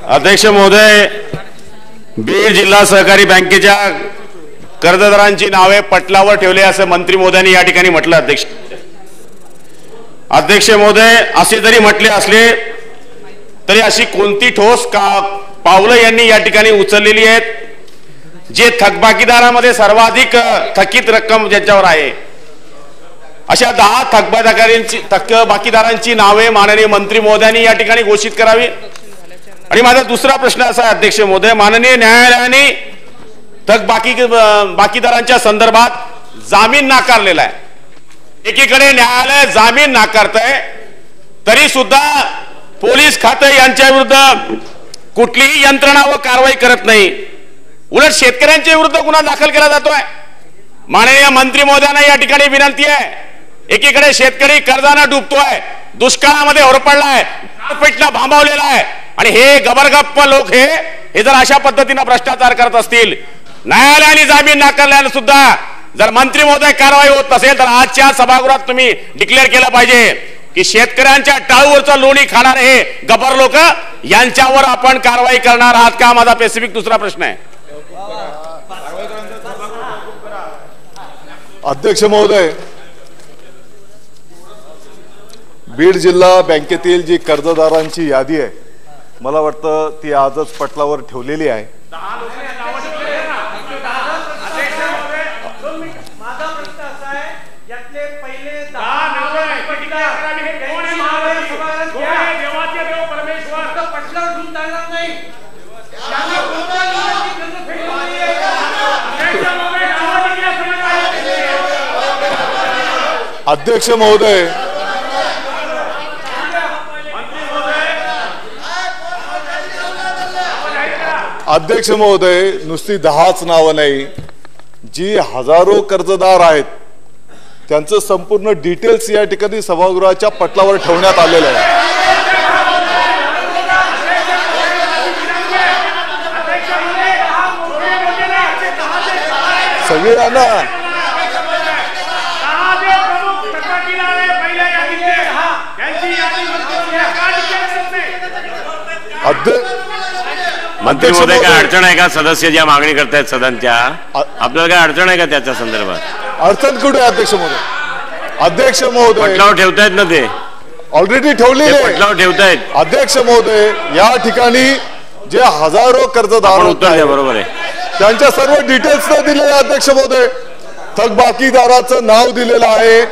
अध्यक्ष महोदय, बीड जिल्हा सहकारी बँकेच्या कर्जदारांची नावे पटलावर ठेवले असे मंत्री महोदयांनी या ठिकाणी म्हटलं। अध्यक्ष महोदय, असे जरी म्हटले असले तरी अशी कोणती ठोस पावलं यांनी या ठिकाणी उचललेली आहेत जे थकबाकीदारांमध्ये सर्वाधिक थकीत रक्कम ज्यांच्यावर आहे अशा 10 थकबाकीदारांची नावे माननीय मंत्री महोदयांनी या ठिकाणी घोषित करावी। आणि माझा दुसरा प्रश्न असा आहे अध्यक्ष महोदय, माननीय न्यायालयाने बाकीदारांच्या संदर्भात जामीन नाकारलेला आहे। एकीकडे न्यायालय जामीन नाकारतंय तरी सुद्धा पोलीस खाते यांच्या विरुद्ध कुठलीही यंत्रणा व कारवाई करत नाही, उलट शेतकऱ्यांच्या विरुद्ध गुन्हा दाखल केला जातोय। माननीय मंत्री महोदयांना या ठिकाणी विनंती आहे, एकीकडे शेतकरी कर्जाने डुबतोय, दुष्काळामध्ये होरपडलाय, पेटला भांबावलेला आहे आणि हे गबरगप्प लोक हे जर अशा पद्धतीने भ्रष्टाचार करत असतील, न्यायालयाने जामीन नाकारल्याने सुद्धा जर मंत्री महोदय कारवाई होत नसेल तर आजच्या सभागृहात तुम्ही डिक्लेअर केलं पाहिजे की शेतकऱ्यांच्या टाळूवरचं लोणी खाणारे हे गबर लोक यांच्यावर आपण कारवाई करणार आहात का? माझा स्पेसिफिक दुसरा प्रश्न आहे। अध्यक्ष महोदय, बीड जिल्हा बँकेतील जी कर्जदारांची यादी आहे मला वाटतं ती आजच पटलावर ठेवलेली आहे। अध्यक्ष महोदय, अध्यक्ष महोदय, नुसती 10च नावं नाही, जी हजारो कर्जदार आहेत त्यांचं संपूर्ण डिटेल्स या ठिकाणी सभागृहाच्या पटलावर ठेवण्यात आलेलं आहे। सगळ्यांना मंत्री महोदय, काय अडचण आहे का? सदस्य ज्या मागणी करतायत सदनच्या, आपल्याला काय अडचण आहे का त्याच्या संदर्भात? अडचण कुठे अध्यक्ष महोदय? अध्यक्ष महोदय, पटलावर ठेवतायत ना, ते ऑलरेडी ठेवलेले पटलावर ठेवतायत। अध्यक्ष महोदय, या ठिकाणी जे हजारो कर्जदार उत्तर द्या, बरोबर आहे, त्यांच्या सर्व डिटेल्स दिलेले अध्यक्ष महोदय, थकबाकीदाराचं नाव दिलेलं आहे,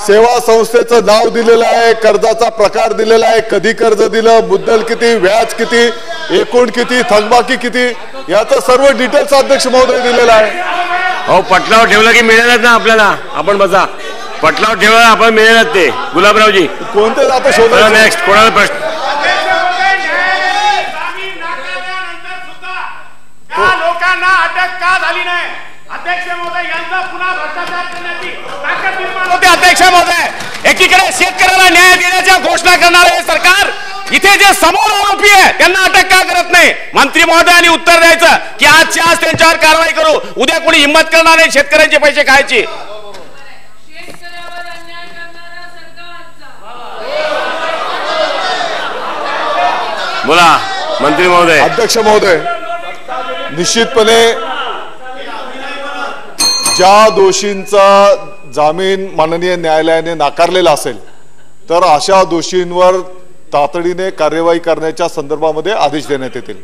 सेवा संस्थेचं नाव दिलेलं आहे, कर्जाचा प्रकार दिलेला आहे, कधी कर्ज दिलं, मुद्दल किती, व्याज किती, एकूण किती, थकबाकी किती, याचं सर्व डिटेल्स अध्यक्ष महोदय दिलेलं आहे। हो, पटलावर ठेवलं की मिळेलच ना आपल्याला, आपण बसा, पटलावर ठेवलं आपण मिळेलच ते। गुलाबरावजी, कोणते आता शोधा नेक्स्ट कोणाला प्रश्न? लोकांना अटक का झाली नाही? अध्यक्ष महोदय, यांचा पुन्हा भ्रष्टाचार करण्याची ताकद निर्माण होते। अध्यक्ष महोदय, एकीकडे शेतकऱ्याला न्याय देण्याच्या घोषणा करणारे हे सरकार इथे जे समोर आरोपी आहे त्यांना अटक का करत नाही? मंत्री महोदयांनी उत्तर द्यायचं की आजच्या आज त्यांच्यावर कारवाई करू, उद्या कोणी हिंमत करणार नाही शेतकऱ्यांचे पैसे खायचे। बोला मंत्री महोदय। अध्यक्ष महोदय, निश्चितपणे ज्या दोषींचा जामीन माननीय न्यायालयाने नाकारलेला असेल तर अशा दोषींवर तातडीने कार्यवाही करण्याच्या संदर्भामध्ये आदेश देण्यात येतील।